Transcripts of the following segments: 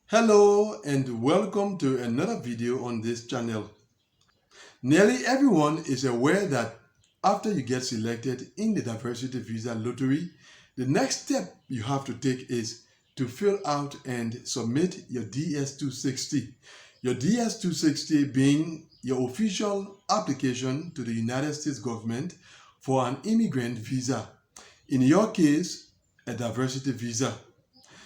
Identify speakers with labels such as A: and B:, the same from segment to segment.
A: Hello and welcome to another video on this channel. Nearly everyone is aware that after you get selected in the diversity visa lottery, the next step you have to take is to fill out and submit your DS-260. Your DS-260 being your official application to the United States government for an immigrant visa. In your case, a diversity visa.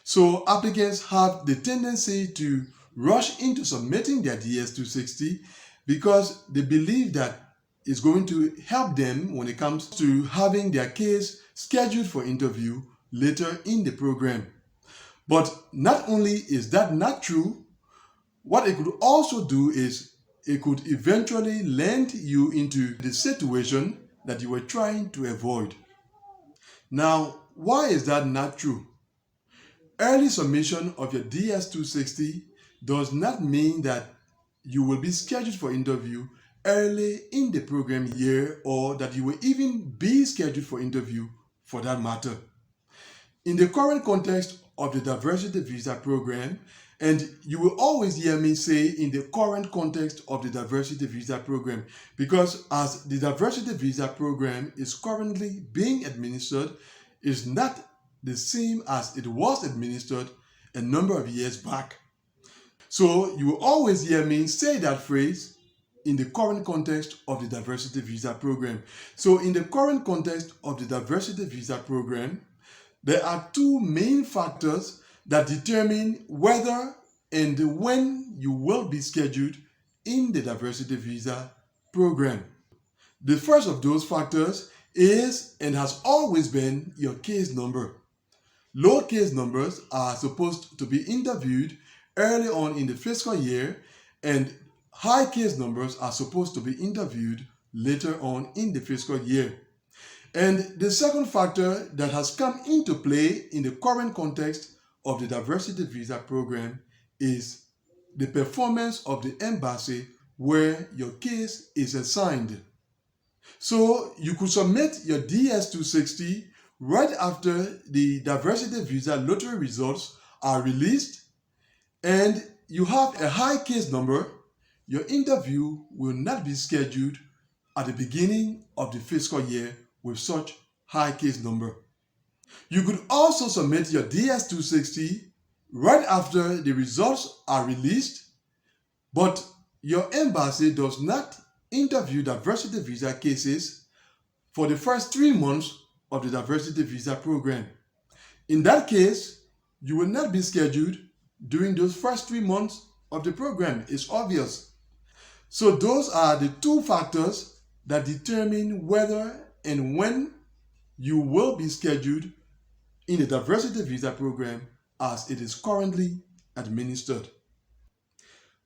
A: So applicants have the tendency to rush into submitting their DS-260 because they believe that it's going to help them when it comes to having their case scheduled for interview later in the program. But not only is that not true, what it could also do is it could eventually land you into the situation that you were trying to avoid. Now, why is that not true? Early submission of your DS-260 does not mean that you will be scheduled for interview early in the program year or that you will even be scheduled for interview for that matter. In the current context of the diversity visa program, and you will always hear me say in the current context of the diversity visa program, because as the diversity visa program is currently being administered, is not the same as it was administered a number of years back. So you will always hear me say that phrase in the current context of the diversity visa program. So in the current context of the diversity visa program, there are two main factors that determine whether and when you will be scheduled in the diversity visa program. The first of those factors is and has always been your case number. Low case numbers are supposed to be interviewed early on in the fiscal year, and high case numbers are supposed to be interviewed later on in the fiscal year. And the second factor that has come into play in the current context of the diversity visa program is the performance of the embassy where your case is assigned. So you could submit your DS-260 right after the diversity visa lottery results are released and you have a high case number. Your interview will not be scheduled at the beginning of the fiscal year with such high case number. You could also submit your DS-260 right after the results are released, but your embassy does not interview diversity visa cases for the first 3 months of the diversity visa program. In that case, you will not be scheduled during those first 3 months of the program. It's obvious. So those are the two factors that determine whether and when you will be scheduled in the diversity visa program as it is currently administered.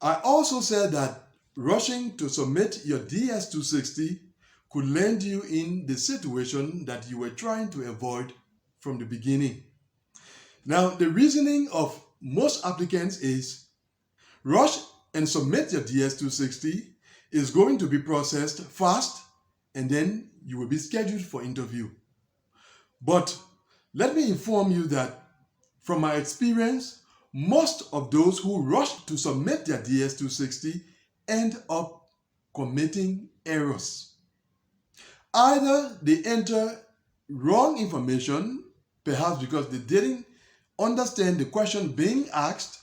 A: I also said that rushing to submit your DS-260 could land you in the situation that you were trying to avoid from the beginning. Now, the reasoning of most applicants is rush and submit your DS-260 is going to be processed fast and then you will be scheduled for interview. But let me inform you that from my experience, most of those who rush to submit their DS-260 end up committing errors. Either they enter wrong information, perhaps because they didn't understand the question being asked,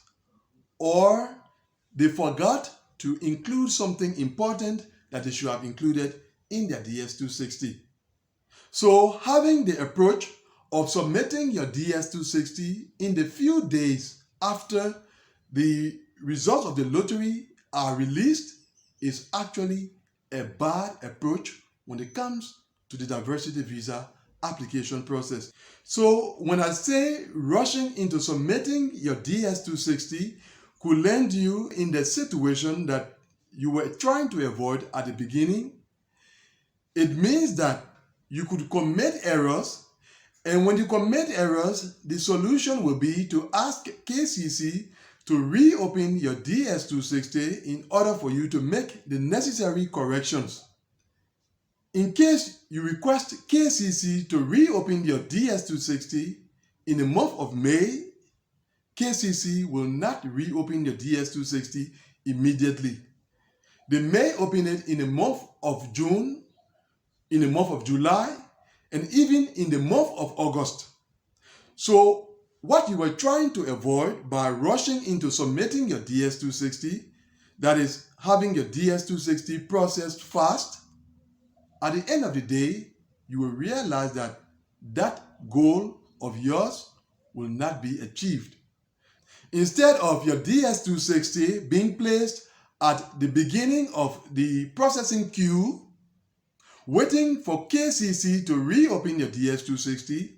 A: or they forgot to include something important that they should have included in their DS-260. So having the approach of submitting your DS-260 in the few days after the results of the lottery are released is actually a bad approach when it comes to the diversity visa application process. So when I say rushing into submitting your DS-260 could land you in the situation that you were trying to avoid at the beginning, it means that you could commit errors, and when you commit errors, the solution will be to ask KCC to reopen your DS-260 in order for you to make the necessary corrections. In case you request KCC to reopen your DS-260 in the month of May, KCC will not reopen your DS-260 immediately. They may open it in the month of June, in the month of July, and even in the month of August. So what you were trying to avoid by rushing into submitting your DS-260, that is having your DS-260 processed fast, at the end of the day, you will realize that that goal of yours will not be achieved. Instead of your DS-260 being placed at the beginning of the processing queue, waiting for KCC to reopen your DS-260,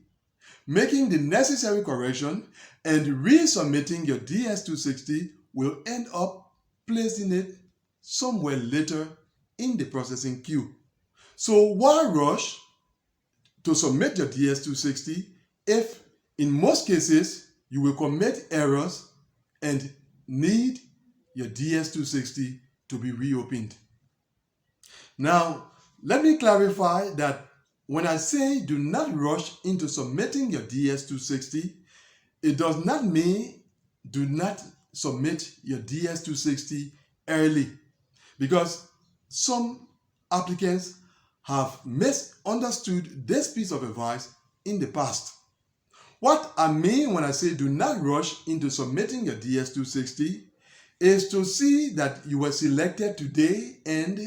A: making the necessary correction, and resubmitting your DS-260 will end up placing it somewhere later in the processing queue. So why rush to submit your DS-260 if in most cases you will commit errors and need your DS-260 to be reopened? Now, let me clarify that when I say do not rush into submitting your DS-260, it does not mean do not submit your DS-260 early, because some applicants have misunderstood this piece of advice in the past. What I mean when I say do not rush into submitting your DS-260 is to see that you were selected today and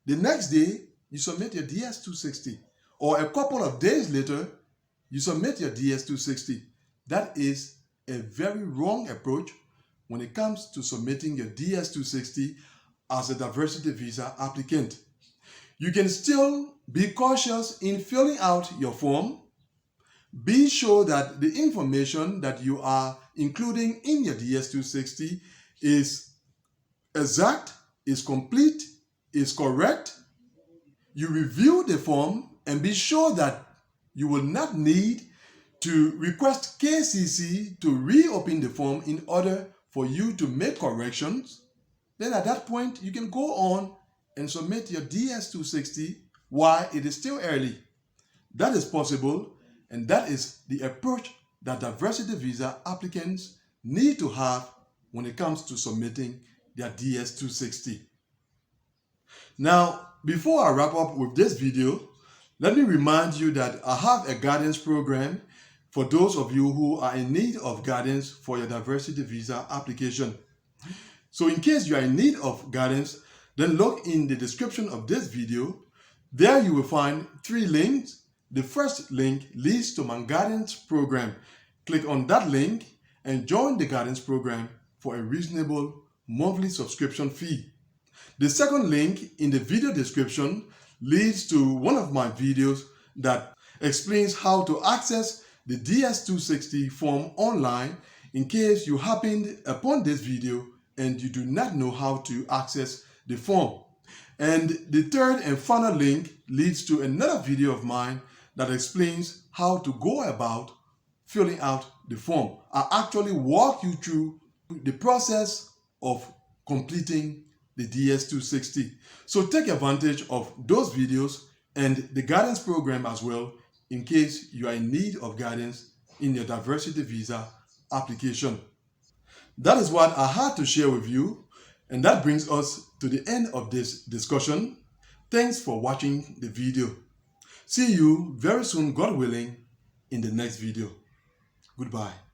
A: the next day you submit your DS-260, or a couple of days later you submit your DS-260. That is a very wrong approach when it comes to submitting your DS-260 as a diversity visa applicant. You can still be cautious in filling out your form. Be sure that the information that you are including in your DS-260 is exact, is complete, is correct. You review the form and be sure that you will not need to request KCC to reopen the form in order for you to make corrections. Then at that point, you can go on and submit your DS-260 while it is still early. That is possible, and that is the approach that diversity visa applicants need to have when it comes to submitting their DS-260. Now, before I wrap up with this video, let me remind you that I have a guidance program for those of you who are in need of guidance for your diversity visa application. So in case you are in need of guidance, then look in the description of this video. There you will find 3 links. The first link leads to my guidance program. Click on that link and join the guidance program for a reasonable monthly subscription fee. The second link in the video description leads to one of my videos that explains how to access the DS-260 form online in case you happened upon this video and you do not know how to access the form. And the third and final link leads to another video of mine that explains how to go about filling out the form. I actually walk you through the process of completing the DS-260. So take advantage of those videos and the guidance program as well in case you are in need of guidance in your diversity visa application. That is what I had to share with you, and that brings us to the end of this discussion. Thanks for watching the video. See you very soon, God willing, in the next video. Goodbye.